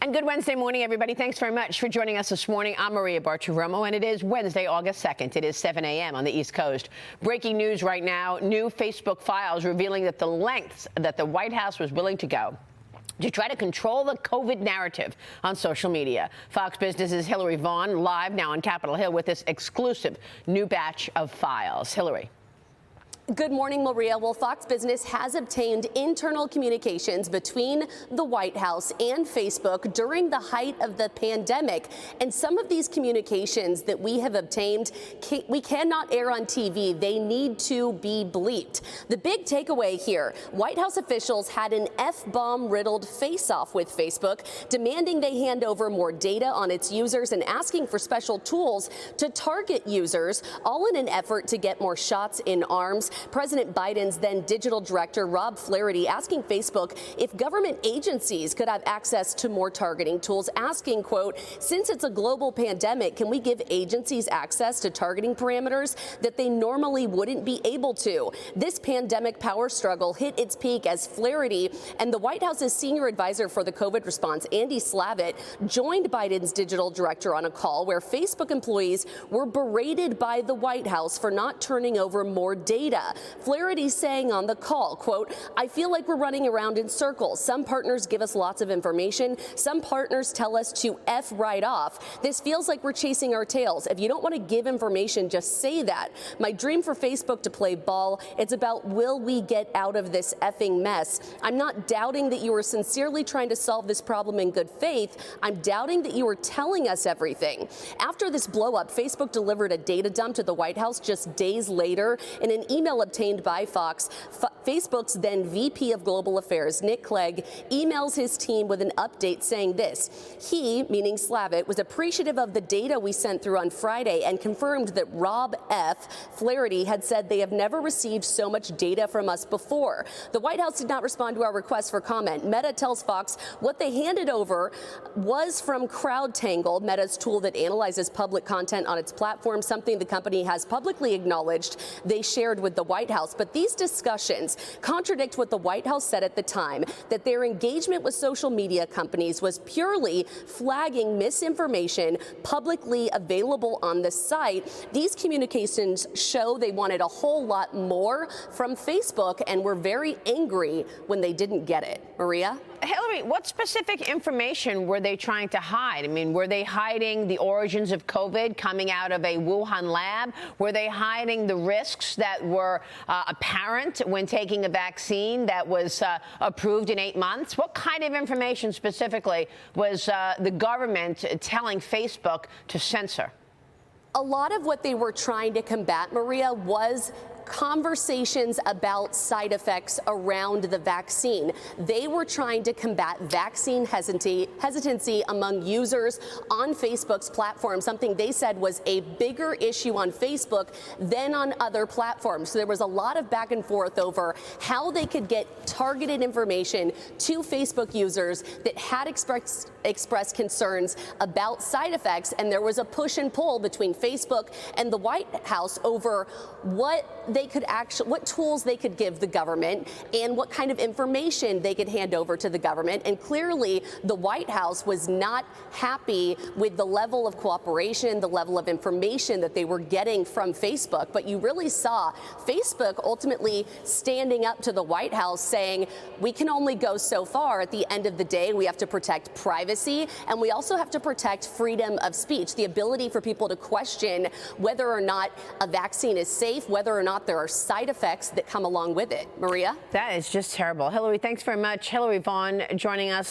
And good Wednesday morning, everybody. Thanks very much for joining us this morning. I'm Maria Bartiromo, and it is Wednesday, August 2nd. It is 7 a.m. on the East Coast. Breaking news right now, new Facebook files revealing that the lengths that the White House was willing to go to try to control the COVID narrative on social media. Fox Business's Hillary Vaughn live now on Capitol Hill with this exclusive new batch of files. Hillary. Good morning, Maria. Well, Fox Business has obtained internal communications between the White House and Facebook during the height of the pandemic. And some of these communications that we have obtained, we cannot air on TV. They need to be bleeped. The big takeaway here, White House officials had an F-bomb riddled face-off with Facebook, demanding they hand over more data on its users and asking for special tools to target users, all in an effort to get more shots in arms. President Biden's then digital director, Rob Flaherty, asking Facebook if government agencies could have access to more targeting tools, asking, quote, since it's a global pandemic, can we give agencies access to targeting parameters that they normally wouldn't be able to? This pandemic power struggle hit its peak as Flaherty and the White House's senior advisor for the COVID response, Andy Slavitt, joined Biden's digital director on a call where Facebook employees were berated by the White House for not turning over more data. Flaherty saying on the call, quote, I feel like we're running around in circles. Some partners give us lots of information. Some partners tell us to F right off. This feels like we're chasing our tails. If you don't want to give information, just say that. My dream for Facebook to play ball. It's about, will we get out of this effing mess? I'm not doubting that you are sincerely trying to solve this problem in good faith. I'm doubting that you are telling us everything. After this blow up, Facebook delivered a data dump to the White House just days later. In an email obtained by Fox, Facebook's then VP of Global Affairs, Nick Clegg, emails his team with an update saying this. He, meaning Slavitt, was appreciative of the data we sent through on Friday and confirmed that Rob F. Flaherty had said they have never received so much data from us before. The White House did not respond to our request for comment. Meta tells Fox what they handed over was from CrowdTangle, Meta's tool that analyzes public content on its platform, something the company has publicly acknowledged they shared with the White House. But these discussions contradict what the White House said at the time, that their engagement with social media companies was purely flagging misinformation publicly available on the site. These communications show they wanted a whole lot more from Facebook and were very angry when they didn't get it. Maria? Hillary, what specific information were they trying to hide? I mean, were they hiding the origins of COVID coming out of a Wuhan lab? Were they hiding the risks that were apparent when taking a vaccine that was approved in 8 months? What kind of information specifically was the government telling Facebook to censor? A lot of what they were trying to combat, Maria, was conversations about side effects around the vaccine. They were trying to combat vaccine hesitancy among users on Facebook's platform, something they said was a bigger issue on Facebook than on other platforms. So there was a lot of back and forth over how they could get targeted information to Facebook users that had expressed concerns about side effects, and there was a push and pull between Facebook and the White House over what tools they could give the government and what kind of information they could hand over to the government. And clearly, the White House was not happy with the level of cooperation, the level of information that they were getting from Facebook. But you really saw Facebook ultimately standing up to the White House saying, we can only go so far. At the end of the day, we have to protect privacy, and we also have to protect freedom of speech, the ability for people to question whether or not a vaccine is safe, whether or not there are side effects that come along with it. Maria? That is just terrible. Hillary, thanks very much. Hillary Vaughn joining us.